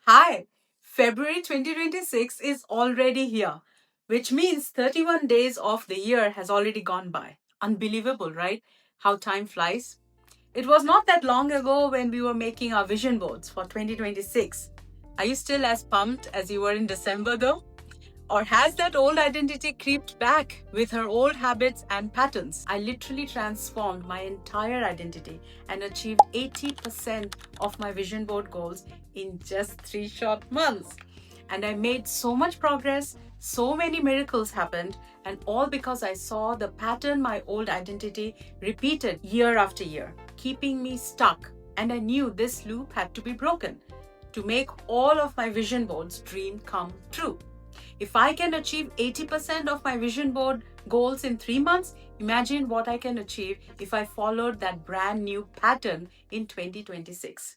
Hi, February 2026 is already here, which means 31 days of the year has already gone by. Unbelievable, right? How time flies. It was not that long ago when we were making our vision boards for 2026. Are you still as pumped as you were in December though? Or has that old identity creeped back with her old habits and patterns? I literally transformed my entire identity and achieved 80% of my vision board goals in just 3 short months. And I made so much progress, so many miracles happened, and all because I saw the pattern my old identity repeated year after year, keeping me stuck. And I knew this loop had to be broken to make all of my vision boards dream come true. If I can achieve 80% of my vision board goals in 3 months, imagine what I can achieve if I followed that brand new pattern in 2026.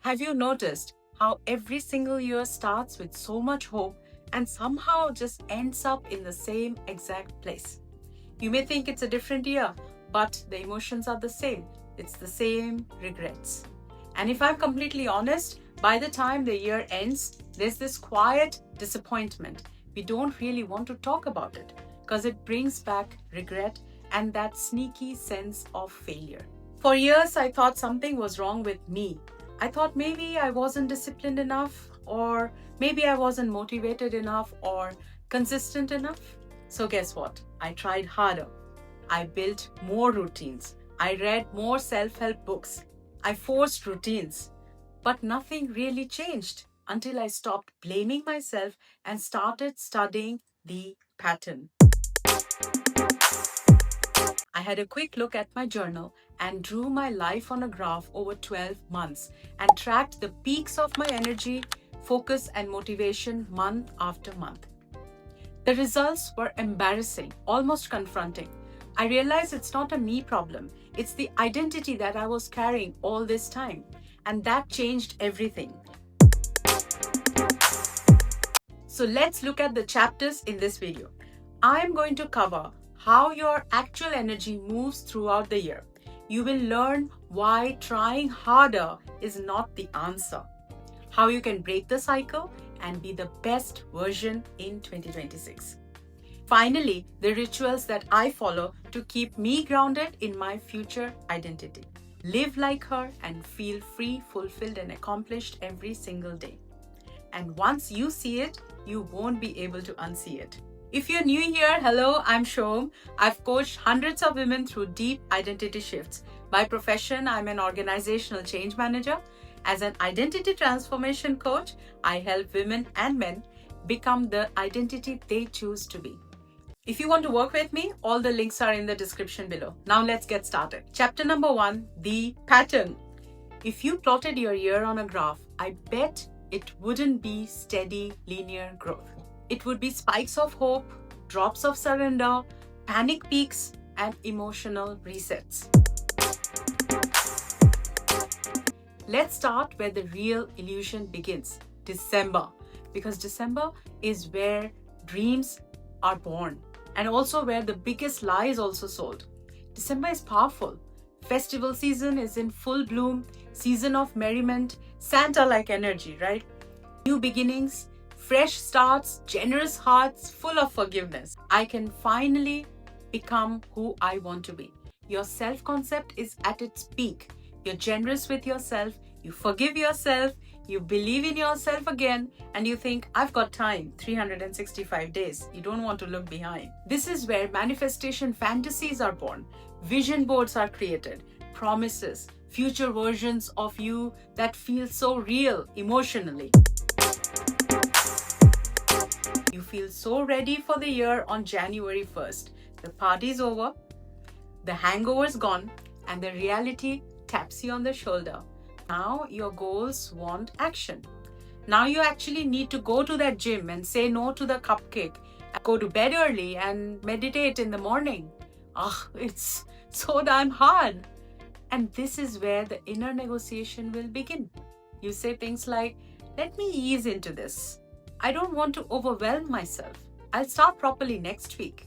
Have you noticed how every single year starts with so much hope and somehow just ends up in the same exact place? You may think it's a different year, but the emotions are the same. It's the same regrets. And if I'm completely honest, by the time the year ends, there's this quiet disappointment. We don't really want to talk about it because it brings back regret and that sneaky sense of failure. For years, I thought something was wrong with me. I thought maybe I wasn't disciplined enough, or maybe I wasn't motivated enough or consistent enough. So guess what? I tried harder. I built more routines. I read more self-help books. I forced routines. But nothing really changed until I stopped blaming myself and started studying the pattern. I had a quick look at my journal and drew my life on a graph over 12 months and tracked the peaks of my energy, focus, and motivation month after month. The results were embarrassing, almost confronting. I realized it's not a me problem, it's the identity that I was carrying all this time. And that changed everything. So let's look at the chapters in this video. I am going to cover how your actual energy moves throughout the year. You will learn why trying harder is not the answer, how you can break the cycle and be the best version in 2026. Finally, the rituals that I follow to keep me grounded in my future identity. Live like her and feel free, fulfilled, and accomplished every single day. And once you see it, you won't be able to unsee it. If you're new here, hello, I'm Shom. I've coached hundreds of women through deep identity shifts. By profession, I'm an organizational change manager. As an identity transformation coach, I help women and men become the identity they choose to be. If you want to work with me, all the links are in the description below. Now let's get started. Chapter number 1, the pattern. If you plotted your year on a graph, I bet it wouldn't be steady linear growth. It would be spikes of hope, drops of surrender, panic peaks, and emotional resets. Let's start where the real illusion begins, December. Because December is where dreams are born. And also where the biggest lie is also sold. December is powerful. Festival season is in full bloom, season of merriment, Santa-like energy, right? New beginnings, fresh starts, generous hearts, full of forgiveness. I can finally become who I want to be. Your self-concept is at its peak. You're generous with yourself, you forgive yourself, you believe in yourself again, and you think, I've got time, 365 days. You don't want to look behind. This is where manifestation fantasies are born. Vision boards are created. Promises, future versions of you that feel so real emotionally. You feel so ready for the year on January 1st. The party's over, the hangover's gone, and the reality taps you on the shoulder. Now your goals want action. Now you actually need to go to that gym and say no to the cupcake, go to bed early and meditate in the morning. It's so damn hard. And this is where the inner negotiation will begin. You say things like, let me ease into this. I don't want to overwhelm myself. I'll start properly next week.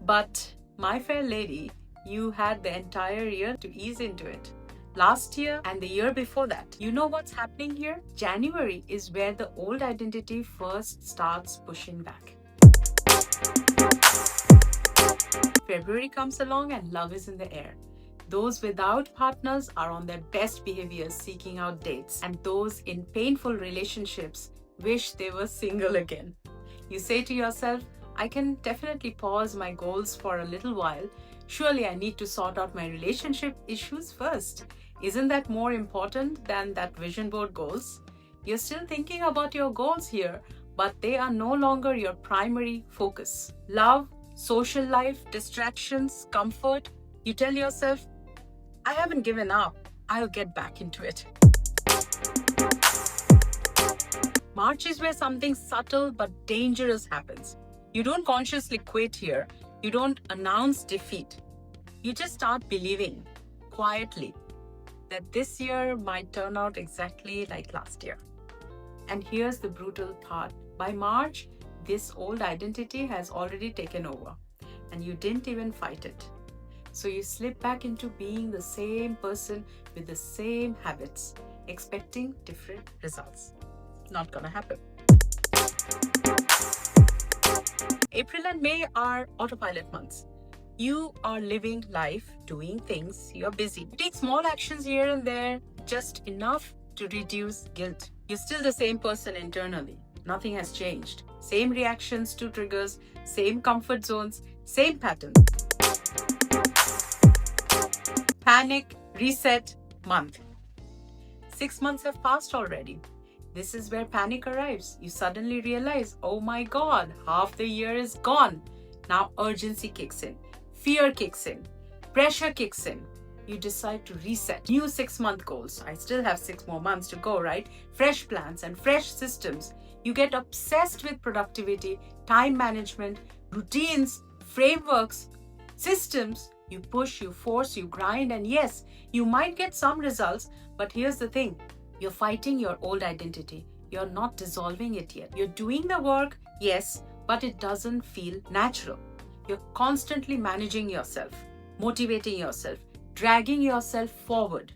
But my fair lady, you had the entire year to ease into it. last year, and the year before that. You know what's happening here? January is where the old identity first starts pushing back. February comes along and love is in the air. Those without partners are on their best behaviors seeking out dates, and those in painful relationships wish they were single again. You say to yourself, I can definitely pause my goals for a little while. Surely I need to sort out my relationship issues first. Isn't that more important than that vision board goals? You're still thinking about your goals here, but they are no longer your primary focus. Love, social life, distractions, comfort. You tell yourself, I haven't given up. I'll get back into it. March is where something subtle but dangerous happens. You don't consciously quit here. You don't announce defeat. You just start believing, quietly, that this year might turn out exactly like last year. And here's the brutal part. By March, this old identity has already taken over, and you didn't even fight it. So you slip back into being the same person with the same habits, expecting different results. Not gonna happen. April and May are autopilot months. You are living life, doing things, you're busy. You take small actions here and there, just enough to reduce guilt. You're still the same person internally. Nothing has changed. Same reactions to triggers, same comfort zones, same patterns. Panic, reset, month. 6 months have passed already. This is where panic arrives. You suddenly realize, oh my God, half the year is gone. Now urgency kicks in, fear kicks in, pressure kicks in. You decide to reset. New 6-month goals. I still have 6 more months to go, right? Fresh plans and fresh systems. You get obsessed with productivity, time management, routines, frameworks, systems. You push, you force, you grind, and yes, you might get some results, but here's the thing. You're fighting your old identity. You're not dissolving it yet. You're doing the work, yes, but it doesn't feel natural. You're constantly managing yourself, motivating yourself, dragging yourself forward.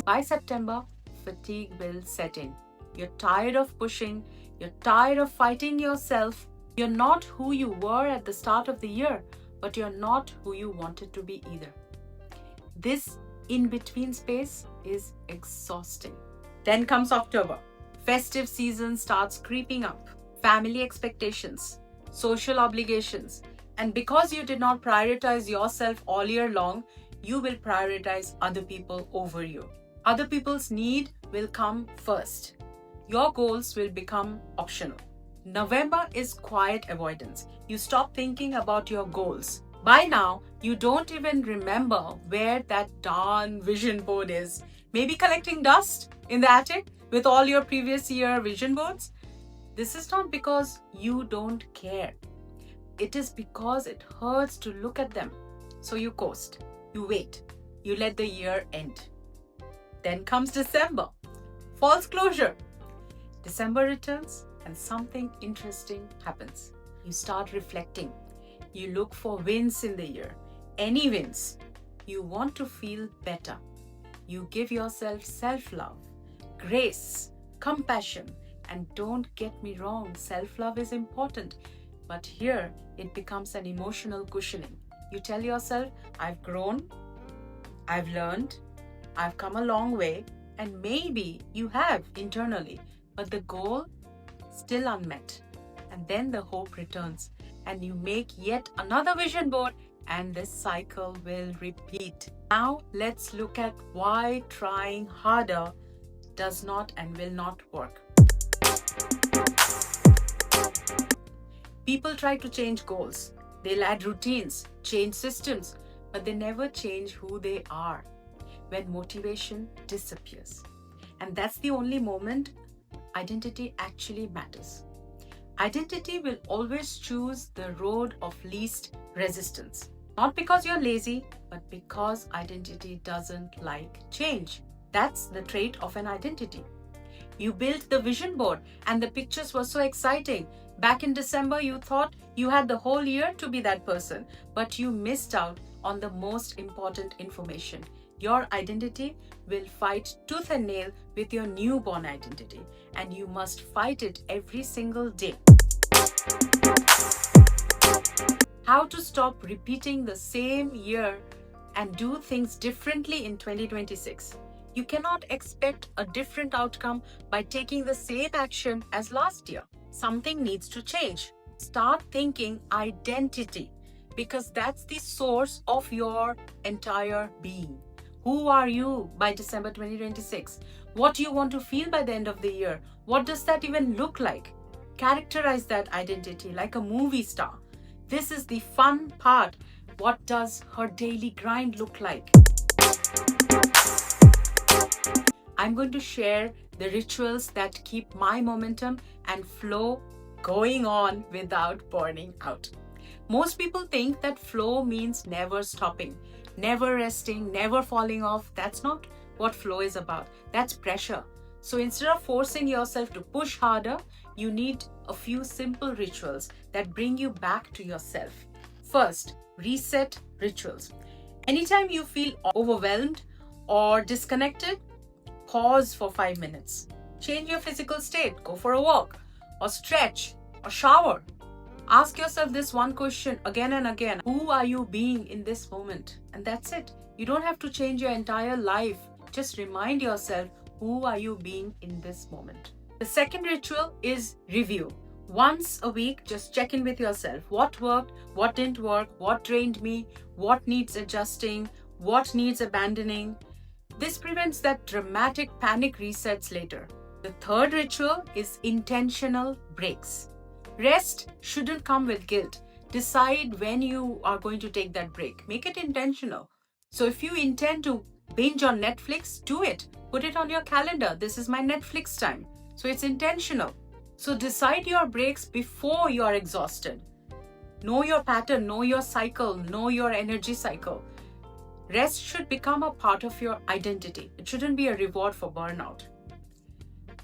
By September, fatigue will set in. You're tired of pushing. You're tired of fighting yourself. You're not who you were at the start of the year, but you're not who you wanted to be either. This in-between space is exhausting. Then comes October. Festive season starts creeping up. Family expectations, social obligations, and because you did not prioritize yourself all year long, you will prioritize other people over you. Other people's need will come first. Your goals will become optional. November is quiet avoidance. You stop thinking about your goals. By now, you don't even remember where that darn vision board is. Maybe collecting dust in the attic with all your previous year vision boards? This is not because you don't care. It is because it hurts to look at them. So you coast. You wait. You let the year end. Then comes December. False closure. December returns and something interesting happens. You start reflecting. You look for wins in the year. Any wins. You want to feel better. You give yourself self-love, grace, compassion. And don't get me wrong, self-love is important. But here, it becomes an emotional cushioning. You tell yourself, I've grown, I've learned, I've come a long way, and maybe you have internally, but the goal still unmet. And then the hope returns, and you make yet another vision board, and this cycle will repeat. Now, let's look at why trying harder does not and will not work. People try to change goals. They'll add routines, change systems, but they never change who they are when motivation disappears. And that's the only moment identity actually matters. Identity will always choose the road of least resistance. Not because you're lazy, but because identity doesn't like change. That's the trait of an identity. You built the vision board and the pictures were so exciting. Back in December, you thought you had the whole year to be that person, but you missed out on the most important information. Your identity will fight tooth and nail with your newborn identity, and you must fight it every single day. How to stop repeating the same year and do things differently in 2026. You cannot expect a different outcome by taking the same action as last year. Something needs to change. Start thinking identity, because that's the source of your entire being. Who are you by December 2026? What do you want to feel by the end of the year? What does that even look like? Characterize that identity like a movie star. This is the fun part. What does her daily grind look like? I'm going to share the rituals that keep my momentum and flow going on without burning out. Most people think that flow means never stopping, never resting, never falling off. That's not what flow is about. That's pressure. So instead of forcing yourself to push harder, you need a few simple rituals that bring you back to yourself. First, reset rituals. Anytime you feel overwhelmed or disconnected, pause for 5 minutes. Change your physical state. Go for a walk or stretch or shower. Ask yourself this one question again and again. Who are you being in this moment? And that's it. You don't have to change your entire life. Just remind yourself, who are you being in this moment? The second ritual is review. Once a week, just check in with yourself. What worked? What didn't work? What drained me? What needs adjusting? What needs abandoning? This prevents that dramatic panic resets later. The third ritual is intentional breaks. Rest shouldn't come with guilt. Decide when you are going to take that break. Make it intentional. So if you intend to binge on Netflix, do it. Put it on your calendar. This is my Netflix time. So it's intentional. So decide your breaks before you are exhausted. Know your pattern, know your cycle, know your energy cycle. Rest should become a part of your identity. It shouldn't be a reward for burnout.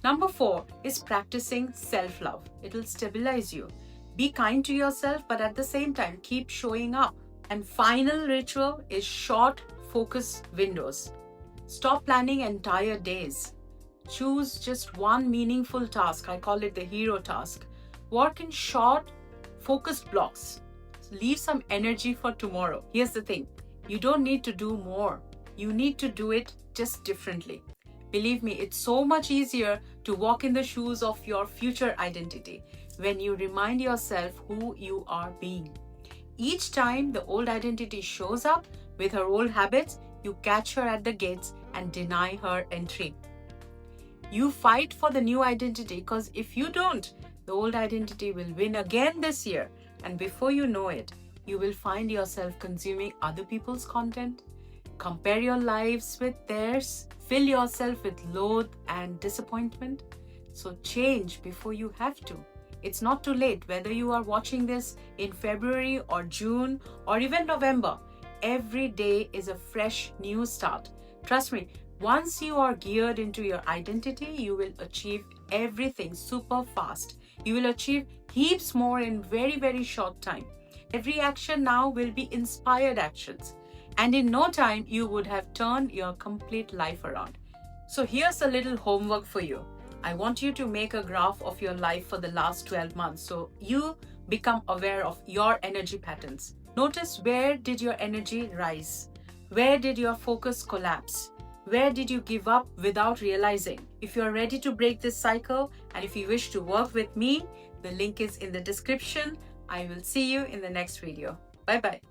Number 4 is practicing self-love. It'll stabilize you. Be kind to yourself, but at the same time, keep showing up. And final ritual is short, focused windows. Stop planning entire days. Choose just one meaningful task. I call it the hero task. Work in short, focused blocks. Leave some energy for tomorrow. Here's the thing. You don't need to do more. You need to do it just differently. Believe me, it's so much easier to walk in the shoes of your future identity when you remind yourself who you are being. Each time the old identity shows up with her old habits, you catch her at the gates and deny her entry. You fight for the new identity, because if you don't, the old identity will win again this year. And before you know it, you will find yourself consuming other people's content, compare your lives with theirs, fill yourself with loath and disappointment. So change before you have to. It's not too late, whether you are watching this in February or June or even November. Every day is a fresh new start. Trust me, once you are geared into your identity, you will achieve everything super fast. You will achieve heaps more in very, very short time. Every action now will be inspired actions. And in no time, you would have turned your complete life around. So here's a little homework for you. I want you to make a graph of your life for the last 12 months so you become aware of your energy patterns. Notice, where did your energy rise? Where did your focus collapse? Where did you give up without realizing? If you're ready to break this cycle and if you wish to work with me, the link is in the description. I will see you in the next video. Bye-bye.